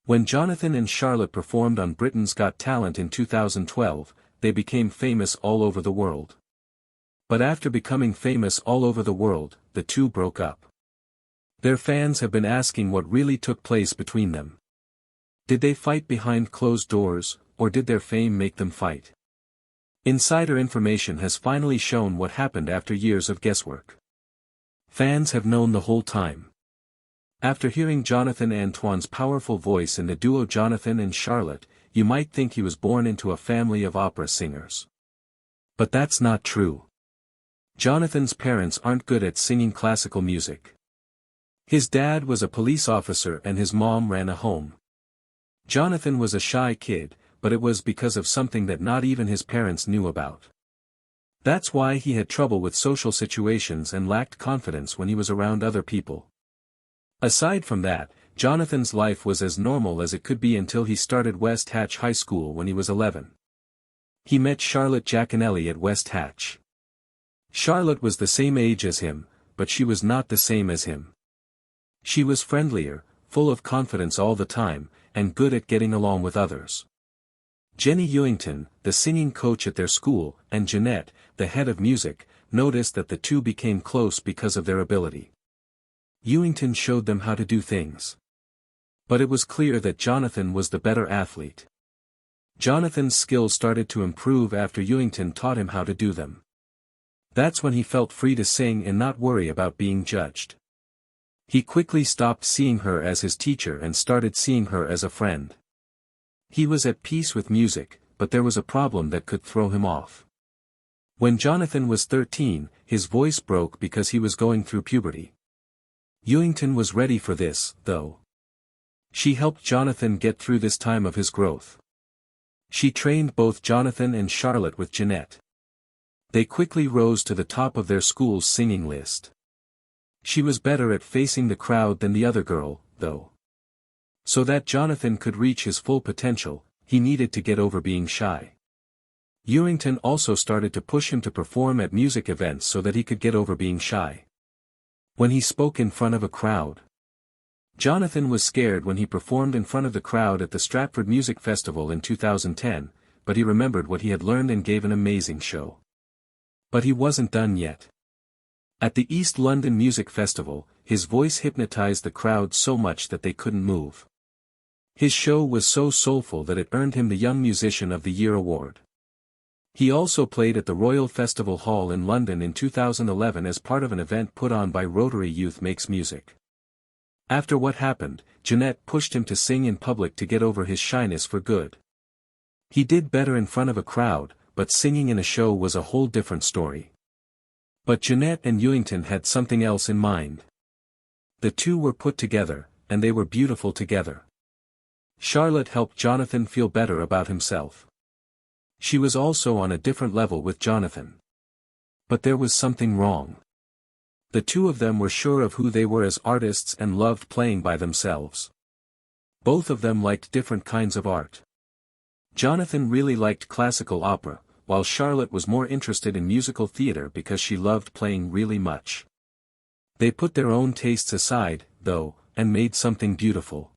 When Jonathan and Charlotte performed on Britain's Got Talent in 2012, they became famous all over the world. But after becoming famous all over the world, the two broke up. Their fans have been asking what really took place between them. Did they fight behind closed doors, or did their fame make them fight? Insider information has finally shown what happened after years of guesswork. Fans have known the whole time. After hearing Jonathan Antoine's powerful voice in the duo Jonathan and Charlotte, you might think he was born into a family of opera singers. But that's not true. Jonathan's parents aren't good at singing classical music. His dad was a police officer and his mom ran a home. Jonathan was a shy kid, but it was because of something that not even his parents knew about. That's why he had trouble with social situations and lacked confidence when he was around other people. Aside from that, Jonathan's life was as normal as it could be until he started West Hatch High School when he was 11. He met Charlotte Giaconelli at West Hatch. Charlotte was the same age as him, but she was not the same as him. She was friendlier, full of confidence all the time, and good at getting along with others. Jenny Ewington, the singing coach at their school, and Jeanette, the head of music, noticed that the two became close because of their ability. Ewington showed them how to do things. But it was clear that Jonathan was the better athlete. Jonathan's skills started to improve after Ewington taught him how to do them. That's when he felt free to sing and not worry about being judged. He quickly stopped seeing her as his teacher and started seeing her as a friend. He was at peace with music, but there was a problem that could throw him off. When Jonathan was 13, his voice broke because he was going through puberty. Ewington was ready for this, though. She helped Jonathan get through this time of his growth. She trained both Jonathan and Charlotte with Jeanette. They quickly rose to the top of their school's singing list. She was better at facing the crowd than the other girl, though. So that Jonathan could reach his full potential, he needed to get over being shy. Ewington also started to push him to perform at music events so that he could get over being shy. When he spoke in front of a crowd. Jonathan was scared when he performed in front of the crowd at the Stratford Music Festival in 2010, but he remembered what he had learned and gave an amazing show. But he wasn't done yet. At the East London Music Festival, his voice hypnotized the crowd so much that they couldn't move. His show was so soulful that it earned him the Young Musician of the Year award. He also played at the Royal Festival Hall in London in 2011 as part of an event put on by Rotary Youth Makes Music. After what happened, Jeanette pushed him to sing in public to get over his shyness for good. He did better in front of a crowd, but singing in a show was a whole different story. But Jeanette and Ewington had something else in mind. The two were put together, and they were beautiful together. Charlotte helped Jonathan feel better about himself. She was also on a different level with Jonathan. But there was something wrong. The two of them were sure of who they were as artists and loved playing by themselves. Both of them liked different kinds of art. Jonathan really liked classical opera, while Charlotte was more interested in musical theater because she loved playing really much. They put their own tastes aside, though, and made something beautiful.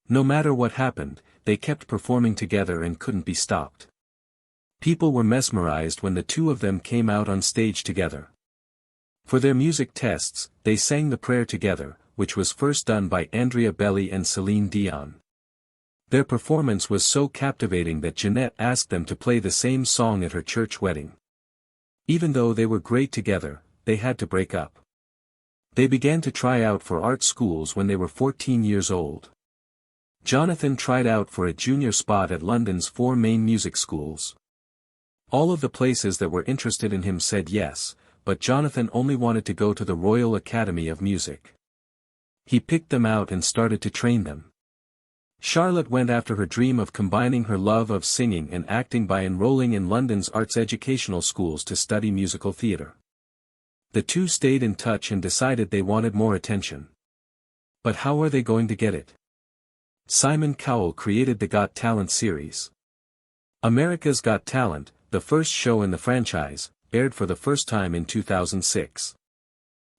No matter what happened, they kept performing together and couldn't be stopped. People were mesmerized when the two of them came out on stage together. For their music tests, they sang the prayer together, which was first done by Andrea Belli and Celine Dion. Their performance was so captivating that Jeanette asked them to play the same song at her church wedding. Even though they were great together, they had to break up. They began to try out for art schools when they were 14 years old. Jonathan tried out for a junior spot at London's 4 main music schools. All of the places that were interested in him said yes, but Jonathan only wanted to go to the Royal Academy of Music. He picked them out and started to train them. Charlotte went after her dream of combining her love of singing and acting by enrolling in London's arts educational schools to study musical theatre. The two stayed in touch and decided they wanted more attention. But how are they going to get it? Simon Cowell created the Got Talent series. America's Got Talent, the first show in the franchise, aired for the first time in 2006.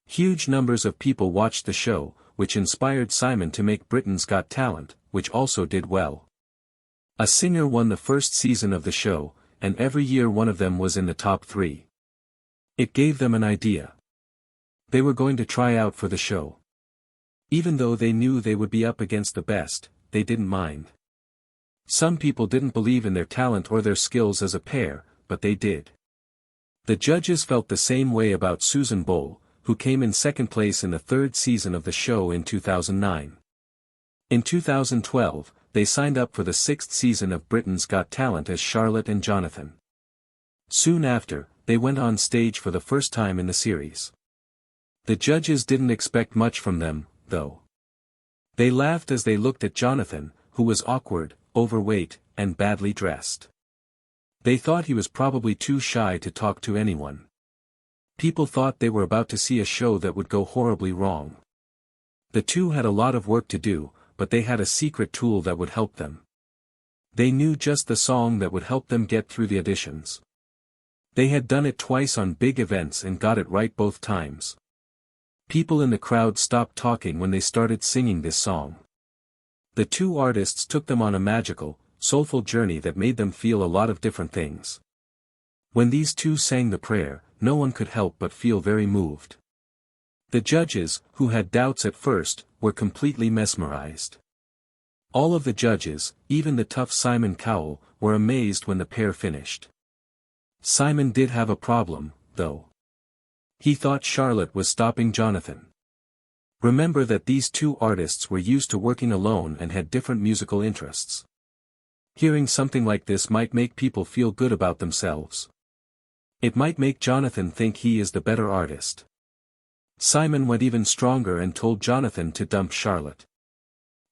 Huge numbers of people watched the show, which inspired Simon to make Britain's Got Talent, which also did well. A singer won the first season of the show, and every year one of them was in the top 3. It gave them an idea. They were going to try out for the show. Even though they knew they would be up against the best, they didn't mind. Some people didn't believe in their talent or their skills as a pair, but they did. The judges felt the same way about Susan Boyle, who came in second place in the 3rd season of the show in 2009. In 2012, they signed up for the 6th season of Britain's Got Talent as Charlotte and Jonathan. Soon after, they went on stage for the first time in the series. The judges didn't expect much from them, though. They laughed as they looked at Jonathan, who was awkward, overweight, and badly dressed. They thought he was probably too shy to talk to anyone. People thought they were about to see a show that would go horribly wrong. The two had a lot of work to do, but they had a secret tool that would help them. They knew just the song that would help them get through the auditions. They had done it twice on big events and got it right both times. People in the crowd stopped talking when they started singing this song. The two artists took them on a magical, soulful journey that made them feel a lot of different things. When these two sang the prayer, no one could help but feel very moved. The judges, who had doubts at first, were completely mesmerized. All of the judges, even the tough Simon Cowell, were amazed when the pair finished. Simon did have a problem, though. He thought Charlotte was stopping Jonathan. Remember that these two artists were used to working alone and had different musical interests. Hearing something like this might make people feel good about themselves. It might make Jonathan think he is the better artist. Simon went even stronger and told Jonathan to dump Charlotte.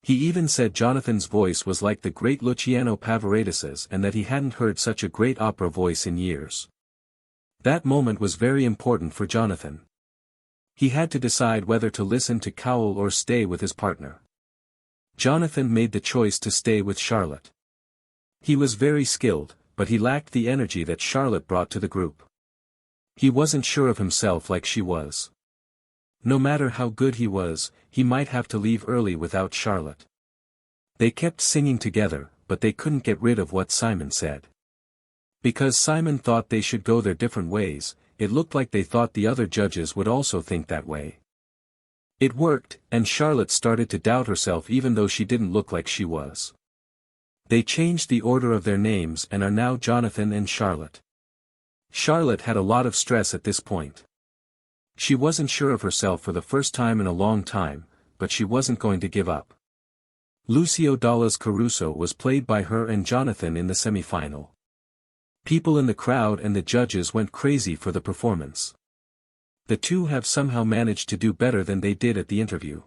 He even said Jonathan's voice was like the great Luciano Pavarottisi's and that he hadn't heard such a great opera voice in years. That moment was very important for Jonathan. He had to decide whether to listen to Cowell or stay with his partner. Jonathan made the choice to stay with Charlotte. He was very skilled, but he lacked the energy that Charlotte brought to the group. He wasn't sure of himself like she was. No matter how good he was, he might have to leave early without Charlotte. They kept singing together, but they couldn't get rid of what Simon said. Because Simon thought they should go their different ways, it looked like they thought the other judges would also think that way. It worked, and Charlotte started to doubt herself even though she didn't look like she was. They changed the order of their names and are now Jonathan and Charlotte. Charlotte had a lot of stress at this point. She wasn't sure of herself for the first time in a long time, but she wasn't going to give up. Lucio Dallas Caruso was played by her and Jonathan in the semi-final. People in the crowd and the judges went crazy for the performance. The two have somehow managed to do better than they did at the interview.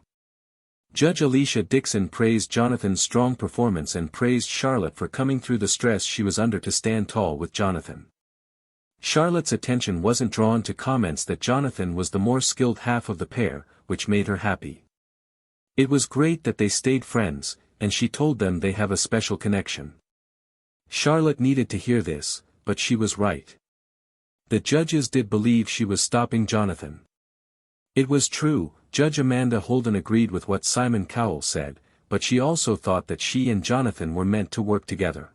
Judge Alicia Dixon praised Jonathan's strong performance and praised Charlotte for coming through the stress she was under to stand tall with Jonathan. Charlotte's attention wasn't drawn to comments that Jonathan was the more skilled half of the pair, which made her happy. It was great that they stayed friends, and she told them they have a special connection. Charlotte needed to hear this, but she was right. The judges did believe she was stopping Jonathan. It was true, Judge Amanda Holden agreed with what Simon Cowell said, but she also thought that she and Jonathan were meant to work together.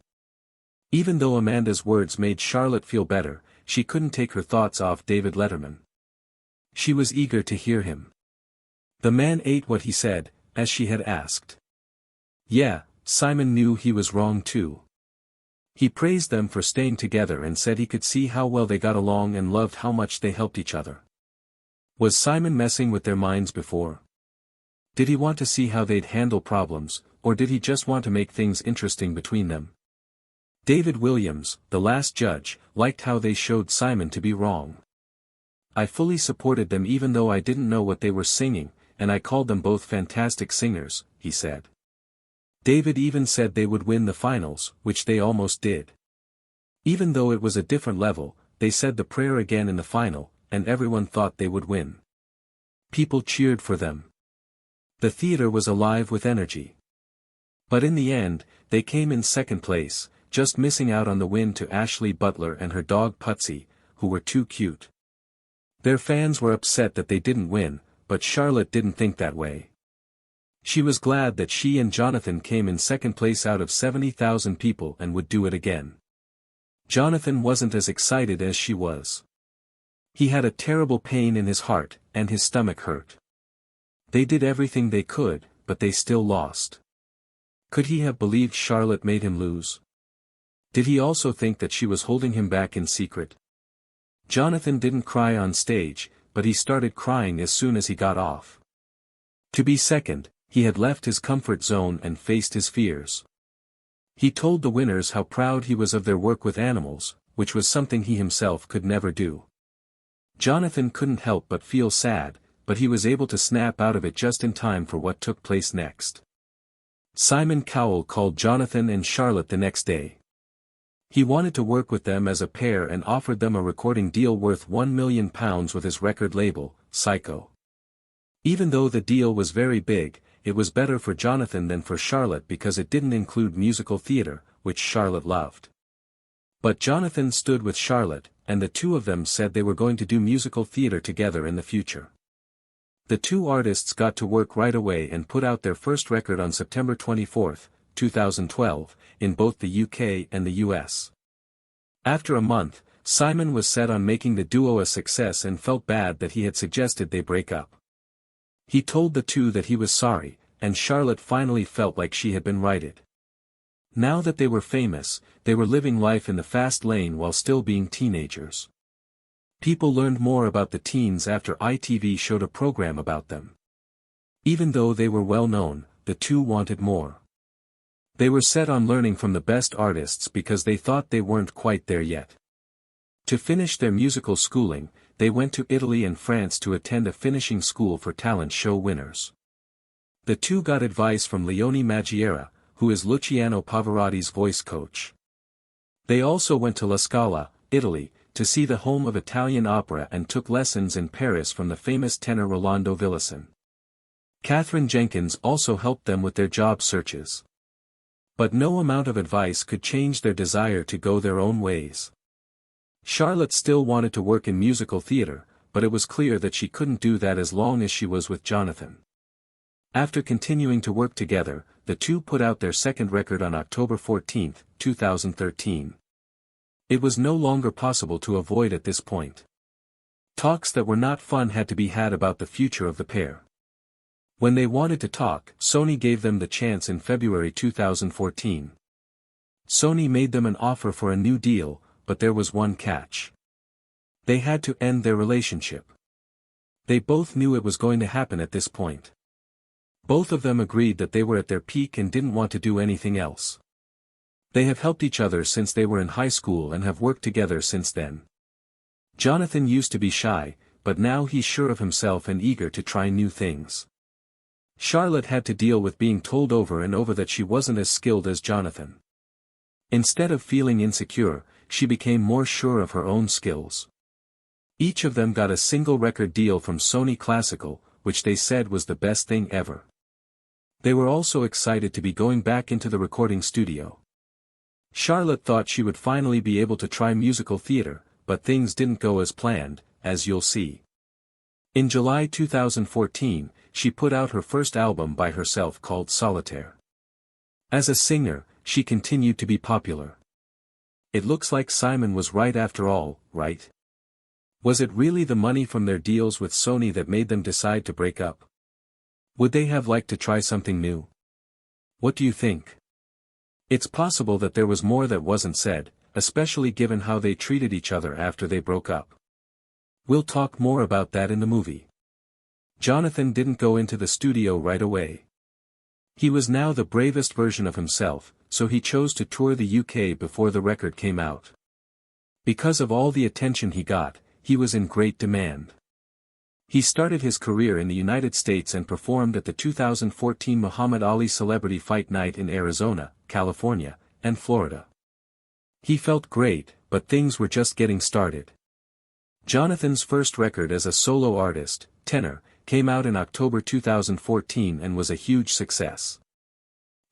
Even though Amanda's words made Charlotte feel better, she couldn't take her thoughts off David Letterman. She was eager to hear him. The man ate what he said, as she had asked. Yeah, Simon knew he was wrong too. He praised them for staying together and said he could see how well they got along and loved how much they helped each other. Was Simon messing with their minds before? Did he want to see how they'd handle problems, or did he just want to make things interesting between them? David Williams, the last judge, liked how they showed Simon to be wrong. I fully supported them even though I didn't know what they were singing, and I called them both fantastic singers, he said. David even said they would win the finals, which they almost did. Even though it was a different level, they said the prayer again in the final, and everyone thought they would win. People cheered for them. The theater was alive with energy. But in the end, they came in second place, just missing out on the win to Ashley Butler and her dog Putsy, who were too cute. Their fans were upset that they didn't win, but Charlotte didn't think that way. She was glad that she and Jonathan came in second place out of 70,000 people and would do it again. Jonathan wasn't as excited as she was. He had a terrible pain in his heart, and his stomach hurt. They did everything they could, but they still lost. Could he have believed Charlotte made him lose? Did he also think that she was holding him back in secret? Jonathan didn't cry on stage, but he started crying as soon as he got off. To be second, he had left his comfort zone and faced his fears. He told the winners how proud he was of their work with animals, which was something he himself could never do. Jonathan couldn't help but feel sad, but he was able to snap out of it just in time for what took place next. Simon Cowell called Jonathan and Charlotte the next day. He wanted to work with them as a pair and offered them a recording deal worth £1 million with his record label, Syco. Even though the deal was very big, it was better for Jonathan than for Charlotte because it didn't include musical theater, which Charlotte loved. But Jonathan stood with Charlotte, and the two of them said they were going to do musical theater together in the future. The two artists got to work right away and put out their first record on September 24, 2012, in both the UK and the US. After a month, Simon was set on making the duo a success and felt bad that he had suggested they break up. He told the two that he was sorry, and Charlotte finally felt like she had been righted. Now that they were famous, they were living life in the fast lane while still being teenagers. People learned more about the teens after ITV showed a program about them. Even though they were well known, the two wanted more. They were set on learning from the best artists because they thought they weren't quite there yet. To finish their musical schooling, they went to Italy and France to attend a finishing school for talent show winners. The two got advice from Leone Maggiera, who is Luciano Pavarotti's voice coach. They also went to La Scala, Italy, to see the home of Italian opera and took lessons in Paris from the famous tenor Rolando Villazon. Katherine Jenkins also helped them with their job searches. But no amount of advice could change their desire to go their own ways. Charlotte still wanted to work in musical theater, but it was clear that she couldn't do that as long as she was with Jonathan. After continuing to work together, the two put out their second record on October 14, 2013. It was no longer possible to avoid at this point. Talks that were not fun had to be had about the future of the pair. When they wanted to talk, Sony gave them the chance in February 2014. Sony made them an offer for a new deal, but there was one catch. They had to end their relationship. They both knew it was going to happen at this point. Both of them agreed that they were at their peak and didn't want to do anything else. They have helped each other since they were in high school and have worked together since then. Jonathan used to be shy, but now he's sure of himself and eager to try new things. Charlotte had to deal with being told over and over that she wasn't as skilled as Jonathan. Instead of feeling insecure, she became more sure of her own skills. Each of them got a single record deal from Sony Classical, which they said was the best thing ever. They were also excited to be going back into the recording studio. Charlotte thought she would finally be able to try musical theater, but things didn't go as planned, as you'll see. In July 2014, she put out her first album by herself called Solitaire. As a singer, she continued to be popular. It looks like Simon was right after all, right? Was it really the money from their deals with Sony that made them decide to break up? Would they have liked to try something new? What do you think? It's possible that there was more that wasn't said, especially given how they treated each other after they broke up. We'll talk more about that in the movie. Jonathan didn't go into the studio right away. He was now the bravest version of himself, so he chose to tour the UK before the record came out. Because of all the attention he got, he was in great demand. He started his career in the United States and performed at the 2014 Muhammad Ali Celebrity Fight Night in Arizona, California, and Florida. He felt great, but things were just getting started. Jonathan's first record as a solo artist, Tenor, came out in October 2014 and was a huge success.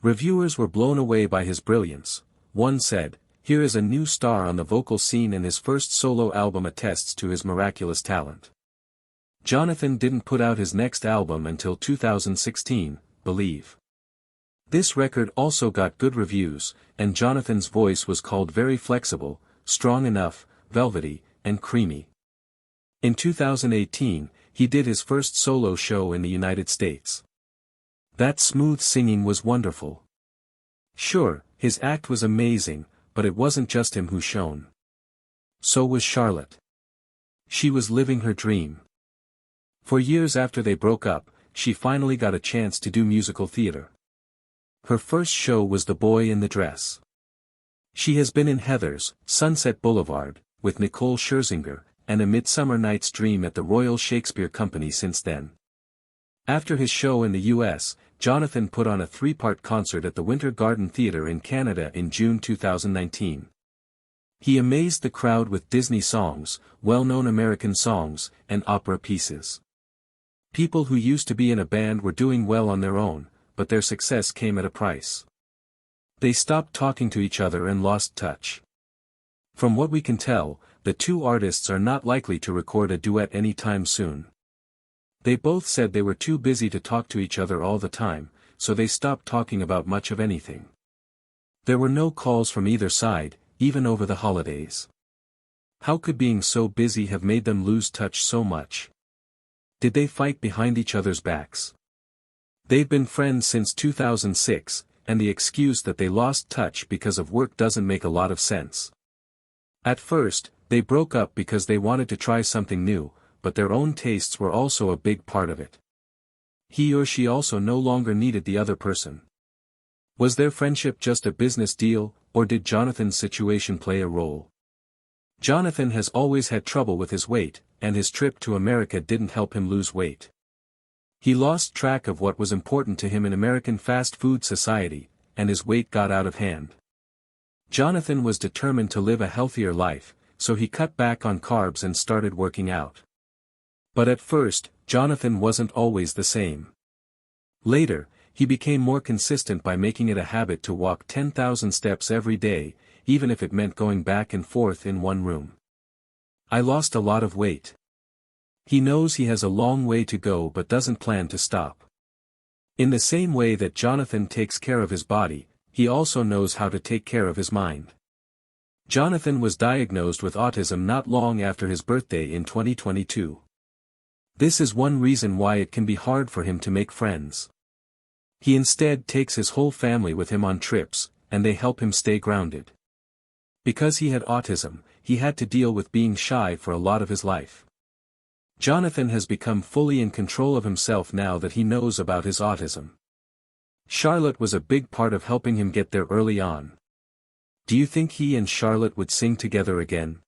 Reviewers were blown away by his brilliance. One said, "Here is a new star on the vocal scene and his first solo album attests to his miraculous talent." Jonathan didn't put out his next album until 2016, Believe. This record also got good reviews, and Jonathan's voice was called very flexible, strong enough, velvety, and creamy. In 2018, he did his first solo show in the United States. That smooth singing was wonderful. Sure, his act was amazing, but it wasn't just him who shone. So was Charlotte. She was living her dream. For years after they broke up, she finally got a chance to do musical theater. Her first show was The Boy in the Dress. She has been in Heathers, Sunset Boulevard, with Nicole Scherzinger, and A Midsummer Night's Dream at the Royal Shakespeare Company since then. After his show in the US, Jonathan put on a 3-part concert at the Winter Garden Theatre in Canada in June 2019. He amazed the crowd with Disney songs, well-known American songs, and opera pieces. People who used to be in a band were doing well on their own, but their success came at a price. They stopped talking to each other and lost touch. From what we can tell, the two artists are not likely to record a duet anytime soon. They both said they were too busy to talk to each other all the time, so they stopped talking about much of anything. There were no calls from either side, even over the holidays. How could being so busy have made them lose touch so much? Did they fight behind each other's backs? They've been friends since 2006, and the excuse that they lost touch because of work doesn't make a lot of sense. At first, they broke up because they wanted to try something new, but their own tastes were also a big part of it. He or she also no longer needed the other person. Was their friendship just a business deal, or did Jonathan's situation play a role? Jonathan has always had trouble with his weight, and his trip to America didn't help him lose weight. He lost track of what was important to him in American fast food society, and his weight got out of hand. Jonathan was determined to live a healthier life, so he cut back on carbs and started working out. But at first, Jonathan wasn't always the same. Later, he became more consistent by making it a habit to walk 10,000 steps every day, even if it meant going back and forth in one room. I lost a lot of weight. He knows he has a long way to go but doesn't plan to stop. In the same way that Jonathan takes care of his body, he also knows how to take care of his mind. Jonathan was diagnosed with autism not long after his birthday in 2022. This is one reason why it can be hard for him to make friends. He instead takes his whole family with him on trips, and they help him stay grounded. Because he had autism, he had to deal with being shy for a lot of his life. Jonathan has become fully in control of himself now that he knows about his autism. Charlotte was a big part of helping him get there early on. Do you think he and Charlotte would sing together again?